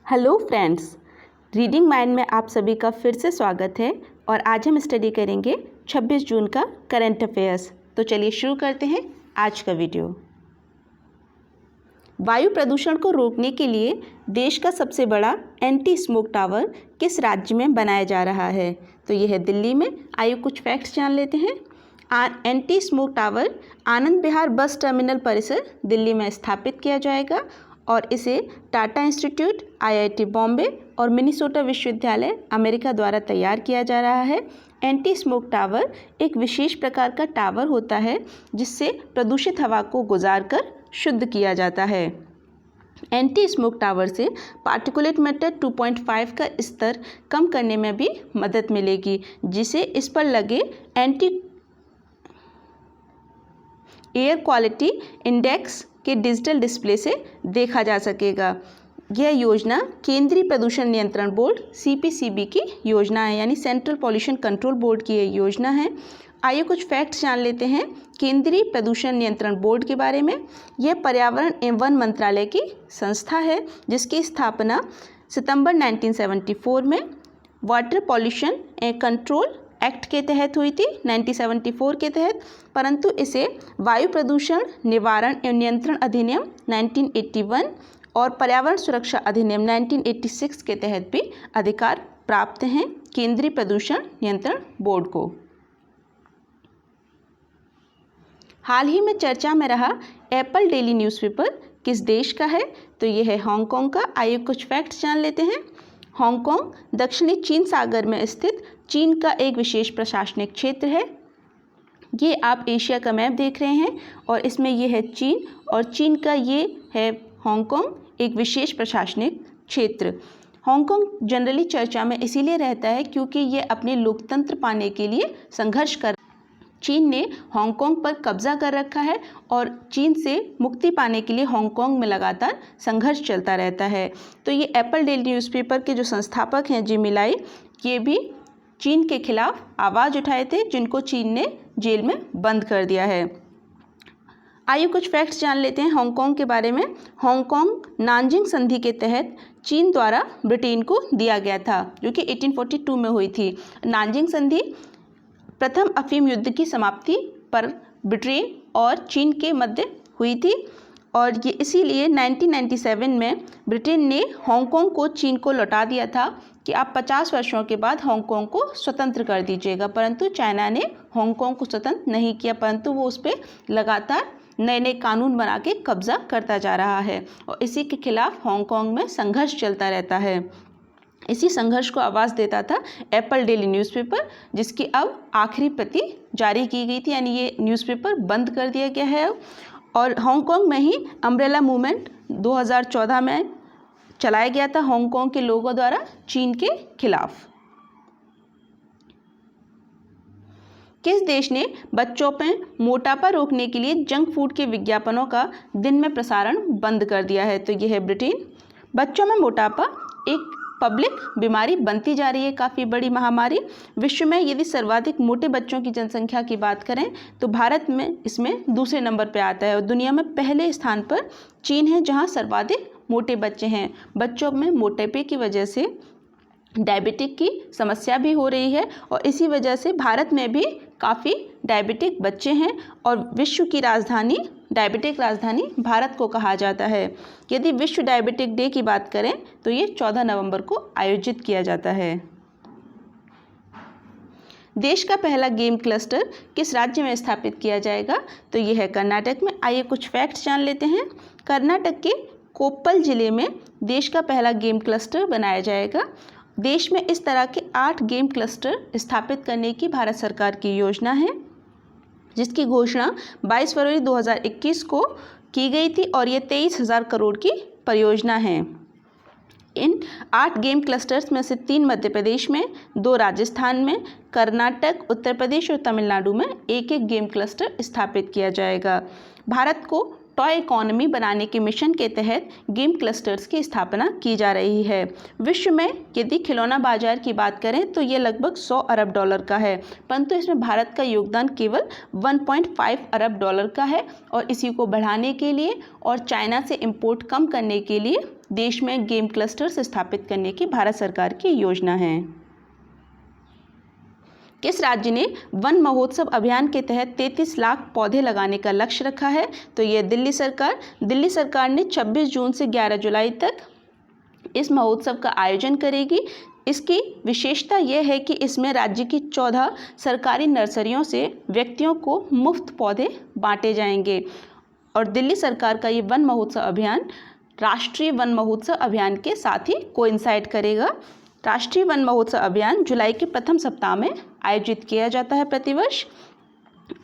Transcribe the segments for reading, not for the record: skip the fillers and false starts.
Hello friends, reading mind में आप सभी का फिर से स्वागत है। और आज हम स्टडी करेंगे 26 जून का करंट अफेयर्स। तो चलिए शुरू करते हैं आज का वीडियो। वायु प्रदूषण को रोकने के लिए देश का सबसे बड़ा एंटी स्मोक टावर किस राज्य में बनाया जा रहा है? तो यह है दिल्ली में। आइए कुछ फैक्ट्स जान लेते हैं। Anti smoke tower Anand Vihar bus terminal परिसर दिल्ली में स्थापित किया जाएगा और इसे टाटा इंस्टीट्यूट, आईआईटी बॉम्बे और मिनीसोटा विश्वविद्यालय अमेरिका द्वारा तैयार किया जा रहा है। एंटी स्मोक टावर एक विशेष प्रकार का टावर होता है जिससे प्रदूषित हवा को गुजारकर शुद्ध किया जाता है। एंटी स्मोक टावर से पार्टिकुलेट मैटर 2.5 का स्तर कम करने में भी मदद मिलेगी, जिसे इस पर लगे एंटी एयर क्वालिटी इंडेक्स के डिजिटल डिस्प्ले से देखा जा सकेगा। यह योजना केंद्रीय प्रदूषण नियंत्रण बोर्ड सीपीसीबी की योजना है, यानी सेंट्रल पॉल्यूशन कंट्रोल बोर्ड की यह योजना है। आइए कुछ फैक्ट्स जान लेते हैं केंद्रीय प्रदूषण नियंत्रण बोर्ड के बारे में। यह पर्यावरण एवं वन मंत्रालय की संस्था है जिसकी स्थापना सितंबर 1974 में water pollution and control act के तहत हुई थी, 1974 के तहत, परंतु इसे वायु प्रदूषण निवारण एवं नियंत्रण अधिनियम 1981 और पर्यावरण सुरक्षा अधिनियम 1986 के तहत भी अधिकार प्राप्त हैं केंद्रीय प्रदूषण नियंत्रण बोर्ड को। हाल ही में चर्चा में रहा एप्पल डेली न्यूज़पेपर किस देश का है? तो यह है हांगकांग का। आइए कुछ फैक्ट्स जान लेते हैं। हांगकांग दक्षिणी चीन सागर में स्थित चीन का एक विशेष प्रशासनिक क्षेत्र है। ये आप एशिया का मैप देख रहे हैं और इसमें ये है चीन और चीन का ये है हांगकांग, एक विशेष प्रशासनिक क्षेत्र। हांगकांग जनरली चर्चा में इसीलिए रहता है क्योंकि ये अपने लोकतंत्र पाने के लिए संघर्ष कर चीन ने हांगकांग पर कब्जा कर रखा है और चीन से मुक्ति पाने के लिए हांगकांग में लगातार संघर्ष चलता रहता है। तो ये एप्पल डेली न्यूज़पेपर के जो संस्थापक हैं जिमी लाई, ये भी चीन के खिलाफ आवाज़ उठाए थे जिनको चीन ने जेल में बंद कर दिया है। आइए कुछ फैक्ट्स जान लेते हैं हांगकांग के बारे में। हांगकांग नानजिंग संधि के तहत चीन द्वारा ब्रिटेन को दिया गया था, जो कि 1842 में हुई थी। नानजिंग संधि प्रथम अफीम युद्ध की समाप्ति पर ब्रिटेन और चीन के मध्य हुई थी और ये इसीलिए 1997 में ब्रिटेन ने हांगकांग को चीन को लौटा दिया था कि आप 50 वर्षों के बाद हांगकांग को स्वतंत्र कर दीजिएगा, परंतु चाइना ने हांगकांग को स्वतंत्र नहीं किया, परंतु वो उस पर लगातार नए नए कानून बना के कब्जा करता जा रहा है और इसी के खिलाफ हांगकांग में संघर्ष चलता रहता है। इसी संघर्ष को आवाज़ देता था एप्पल डेली न्यूज़पेपर, जिसकी अब आखिरी प्रति जारी की गई थी, यानी ये न्यूज़पेपर बंद कर दिया गया है। और हांगकांग में ही अम्ब्रेला मूवमेंट 2014 में चलाया गया था हांगकांग के लोगों द्वारा चीन के खिलाफ। किस देश ने बच्चों में मोटापा रोकने के लिए जंक फूड के विज्ञापनों का दिन में प्रसारण बंद कर दिया है? तो यह है ब्रिटेन। बच्चों में मोटापा एक पब्लिक बीमारी बनती जा रही है, काफ़ी बड़ी महामारी। विश्व में यदि सर्वाधिक मोटे बच्चों की जनसंख्या की बात करें तो भारत में इसमें दूसरे नंबर पर आता है और दुनिया में पहले स्थान पर चीन है जहां सर्वाधिक मोटे बच्चे हैं। बच्चों में मोटापे की वजह से डायबिटिक की समस्या भी हो रही है और इसी वजह से भारत में भी काफ़ी डायबिटिक बच्चे हैं और विश्व की राजधानी, डायबिटिक राजधानी भारत को कहा जाता है। यदि विश्व डायबिटिक डे की बात करें तो ये 14 नवंबर को आयोजित किया जाता है। देश का पहला गेम क्लस्टर किस राज्य में स्थापित किया जाएगा? तो ये है कर्नाटक में। आइए कुछ फैक्ट्स जान लेते हैं। कर्नाटक के कोप्पल जिले में देश का पहला गेम क्लस्टर बनाया जाएगा। देश में इस तरह के 8 गेम क्लस्टर स्थापित करने की भारत सरकार की योजना है, जिसकी घोषणा 22 फरवरी 2021 को की गई थी और ये 23,000 करोड़ की परियोजना है। इन 8 गेम क्लस्टर्स में से 3 मध्य प्रदेश में, 2 राजस्थान में, कर्नाटक, उत्तर प्रदेश और तमिलनाडु में एक एक गेम क्लस्टर स्थापित किया जाएगा। भारत को टॉय इकोनॉमी बनाने के मिशन के तहत गेम क्लस्टर्स की स्थापना की जा रही है। विश्व में यदि खिलौना बाजार की बात करें तो ये लगभग 100 अरब डॉलर का है, परंतु इसमें भारत का योगदान केवल 1.5 अरब डॉलर का है और इसी को बढ़ाने के लिए और चाइना से इंपोर्ट कम करने के लिए देश में गेम क्लस्टर्स स्थापित करने की भारत सरकार की योजना है। किस राज्य ने वन महोत्सव अभियान के तहत 33 लाख पौधे लगाने का लक्ष्य रखा है? तो यह दिल्ली सरकार। दिल्ली सरकार ने 26 जून से 11 जुलाई तक इस महोत्सव का आयोजन करेगी। इसकी विशेषता यह है कि इसमें राज्य की 14 सरकारी नर्सरियों से व्यक्तियों को मुफ्त पौधे बांटे जाएंगे और दिल्ली सरकार का ये वन महोत्सव अभियान राष्ट्रीय वन महोत्सव अभियान के साथ ही कोइंसाइड करेगा। राष्ट्रीय वन महोत्सव अभियान जुलाई के प्रथम सप्ताह में आयोजित किया जाता है प्रतिवर्ष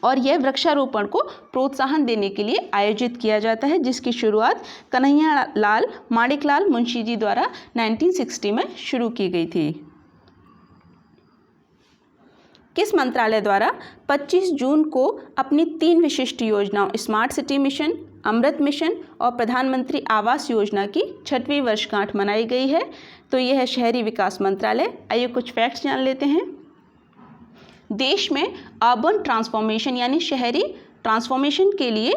और यह वृक्षारोपण को प्रोत्साहन देने के लिए आयोजित किया जाता है, जिसकी शुरुआत कन्हैया लाल माणिकलाल मुंशी जी द्वारा 1960 में शुरू की गई थी। किस मंत्रालय द्वारा 25 जून को अपनी 3 विशिष्ट योजनाओं स्मार्ट सिटी मिशन, अमृत मिशन और प्रधानमंत्री आवास योजना की 6वीं वर्षगांठ मनाई गई है? तो यह है शहरी विकास मंत्रालय। आइए कुछ फैक्ट्स जान लेते हैं। देश में अर्बन ट्रांसफॉर्मेशन यानी शहरी ट्रांसफॉर्मेशन के लिए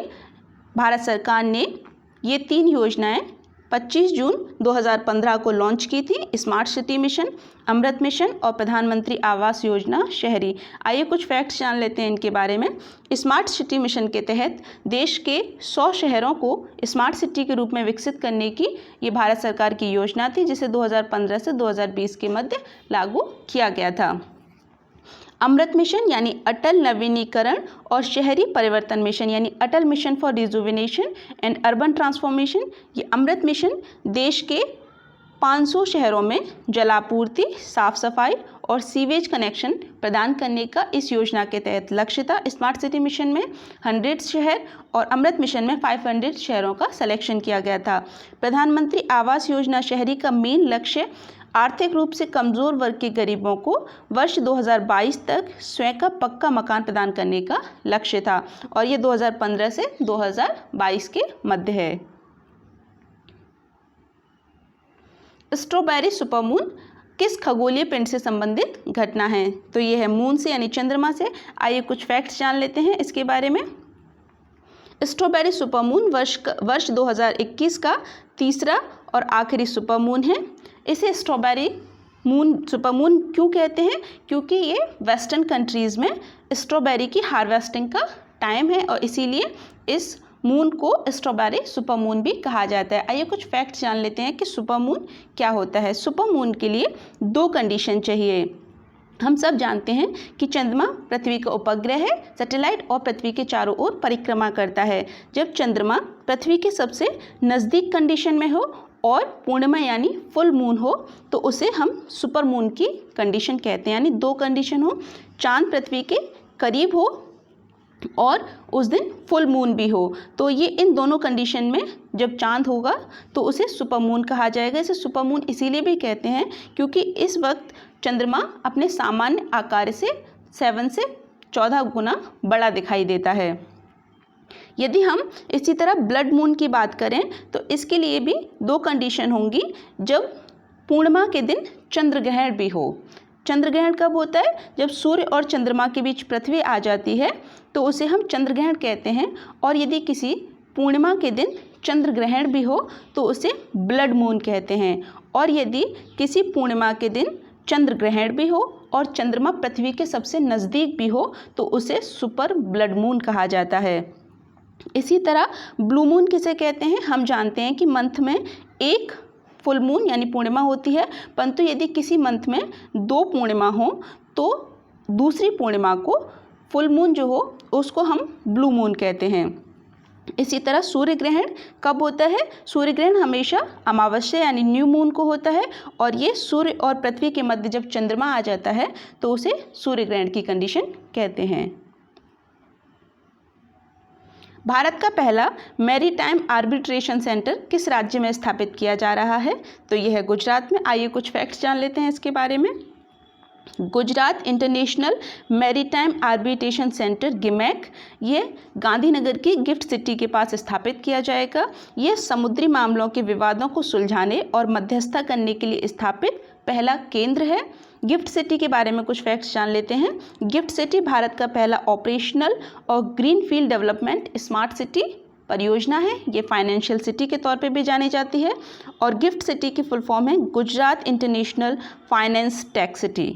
भारत सरकार ने ये 3 योजनाएं 25 जून 2015 को लॉन्च की थी, स्मार्ट सिटी मिशन, अमृत मिशन और प्रधानमंत्री आवास योजना शहरी। आइए कुछ फैक्ट्स जान लेते हैं इनके बारे में। स्मार्ट सिटी मिशन के तहत देश के 100 शहरों को स्मार्ट सिटी के रूप में विकसित करने की ये भारत सरकार की योजना थी, जिसे 2015 से 2020 के मध्य लागू किया गया था। अमृत मिशन यानी अटल नवीनीकरण और शहरी परिवर्तन मिशन यानी Atal mission for rejuvenation and urban transformation, ये अमृत मिशन देश के 500 शहरों में जलापूर्ति, साफ सफाई और सीवेज कनेक्शन प्रदान करने का इस योजना के तहत लक्ष्य था। स्मार्ट सिटी मिशन में 100 शहर और अमृत मिशन में 500 शहरों का सिलेक्शन किया गया था। प्रधानमंत्री आवास योजना शहरी का मेन लक्ष्य आर्थिक रूप से कमज़ोर वर्ग के गरीबों को वर्ष 2022 तक स्वयं का पक्का मकान प्रदान करने का लक्ष्य था और ये 2015 से 2022 के मध्य है। स्ट्रॉबेरी सुपरमून किस खगोलीय पिंड से संबंधित घटना है? तो ये है मून से यानी चंद्रमा से। आइए कुछ फैक्ट्स जान लेते हैं इसके बारे में। स्ट्रॉबेरी सुपरमून वर्ष 2021 का तीसरा और आखिरी सुपरमून है। इसे स्ट्रॉबेरी सुपरमून क्यों कहते हैं? क्योंकि ये वेस्टर्न कंट्रीज़ में स्ट्रॉबेरी की हार्वेस्टिंग का टाइम है और इसीलिए इस मून को स्ट्रॉबेरी सुपरमून भी कहा जाता है। आइए कुछ फैक्ट्स जान लेते हैं कि सुपरमून क्या होता है। सुपरमून के लिए 2 कंडीशन चाहिए। हम सब जानते हैं कि चंद्रमा पृथ्वी का उपग्रह है, सैटेलाइट और पृथ्वी के चारों ओर परिक्रमा करता है। जब चंद्रमा पृथ्वी के सबसे नज़दीक कंडीशन में हो और पूर्णिमा यानी फुल मून हो तो उसे हम सुपर मून की कंडीशन कहते हैं। यानी 2 कंडीशन हो, चांद पृथ्वी के करीब हो और उस दिन फुल मून भी हो, तो ये इन दोनों कंडीशन में जब चांद होगा तो उसे सुपर मून कहा जाएगा। इसे सुपर मून इसीलिए भी कहते हैं क्योंकि इस वक्त चंद्रमा अपने सामान्य आकार से 7 से 14 गुना बड़ा दिखाई देता है। यदि हम इसी तरह ब्लड मून की बात करें तो इसके लिए भी 2 कंडीशन होंगी। जब पूर्णिमा के दिन चंद्र ग्रहण भी हो। चंद्र ग्रहण कब होता है? जब सूर्य और चंद्रमा के बीच पृथ्वी आ जाती है तो उसे हम चंद्र ग्रहण कहते हैं। और यदि किसी पूर्णिमा के दिन चंद्र ग्रहण भी हो तो उसे ब्लड मून कहते हैं। और यदि किसी पूर्णिमा के दिन चंद्र ग्रहण भी हो और चंद्रमा पृथ्वी के सबसे नज़दीक भी हो तो उसे सुपर ब्लड मून कहा जाता है। इसी तरह ब्लू मून किसे कहते हैं? हम जानते हैं कि मंथ में एक फुल मून यानी पूर्णिमा होती है, परंतु यदि किसी मंथ में 2 पूर्णिमा हो तो दूसरी पूर्णिमा को फुल मून जो हो उसको हम ब्लू मून कहते हैं। इसी तरह सूर्य ग्रहण कब होता है? सूर्य ग्रहण हमेशा अमावस्या यानी न्यू मून को होता है और ये सूर्य और पृथ्वी के मध्य जब चंद्रमा आ जाता है तो उसे सूर्य ग्रहण की कंडीशन कहते हैं। भारत का पहला मैरीटाइम आर्बिट्रेशन सेंटर किस राज्य में स्थापित किया जा रहा है? तो यह है गुजरात में। आइए कुछ फैक्ट्स जान लेते हैं इसके बारे में। Gujarat international maritime arbitration centre गिमैक, ये गांधीनगर की गिफ्ट सिटी के पास स्थापित किया जाएगा। यह समुद्री मामलों के विवादों को सुलझाने और मध्यस्थता करने के लिए स्थापित पहला केंद्र है। गिफ्ट सिटी के बारे में कुछ फैक्ट्स जान लेते हैं। गिफ्ट सिटी भारत का पहला ऑपरेशनल और ग्रीनफील्ड डेवलपमेंट स्मार्ट सिटी परियोजना है। ये फाइनेंशियल सिटी के तौर पे भी जानी जाती है और गिफ्ट सिटी की फुल फॉर्म है Gujarat international finance tech city.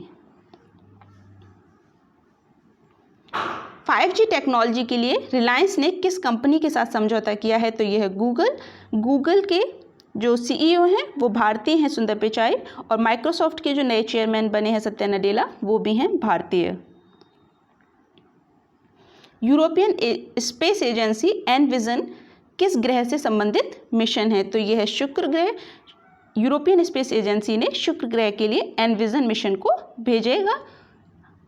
5G technology के लिए रिलायंस ने किस कंपनी के साथ समझौता किया है? तो यह है गूगल। गूगल के जो CEO हैं वो भारतीय हैं, सुंदर पिचाई, और माइक्रोसॉफ्ट के जो नए चेयरमैन बने हैं सत्या नडेला, वो भी हैं भारतीय। यूरोपियन स्पेस एजेंसी एनविजन किस ग्रह से संबंधित मिशन है? तो यह है शुक्र ग्रह। यूरोपियन स्पेस एजेंसी ने शुक्र ग्रह के लिए एनविजन मिशन को भेजेगा।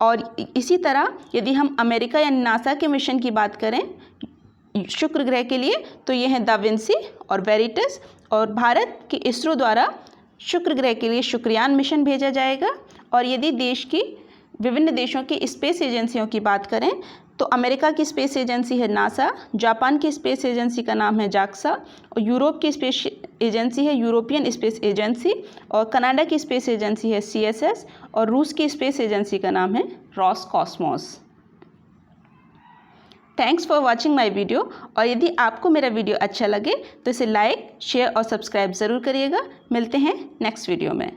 और इसी तरह यदि हम अमेरिका या नासा के मिशन की बात करें शुक्र ग्रह के लिए, तो ये हैं दा विंसी और वेरिटस। और भारत के इसरो द्वारा शुक्र ग्रह के लिए शुक्रयान मिशन भेजा जाएगा। और यदि देश की विभिन्न देशों की स्पेस एजेंसियों की बात करें तो अमेरिका की स्पेस एजेंसी है नासा, जापान की स्पेस एजेंसी का नाम है जाक्सा, और यूरोप की स्पेस एजेंसी है यूरोपियन स्पेस एजेंसी, और कनाडा की स्पेस एजेंसी है CSS, और रूस की स्पेस एजेंसी का नाम है Roscosmos. Thanks for watching my video. और यदि आपको मेरा वीडियो अच्छा लगे तो इसे लाइक, शेयर और सब्सक्राइब ज़रूर करिएगा। मिलते हैं नेक्स्ट वीडियो में।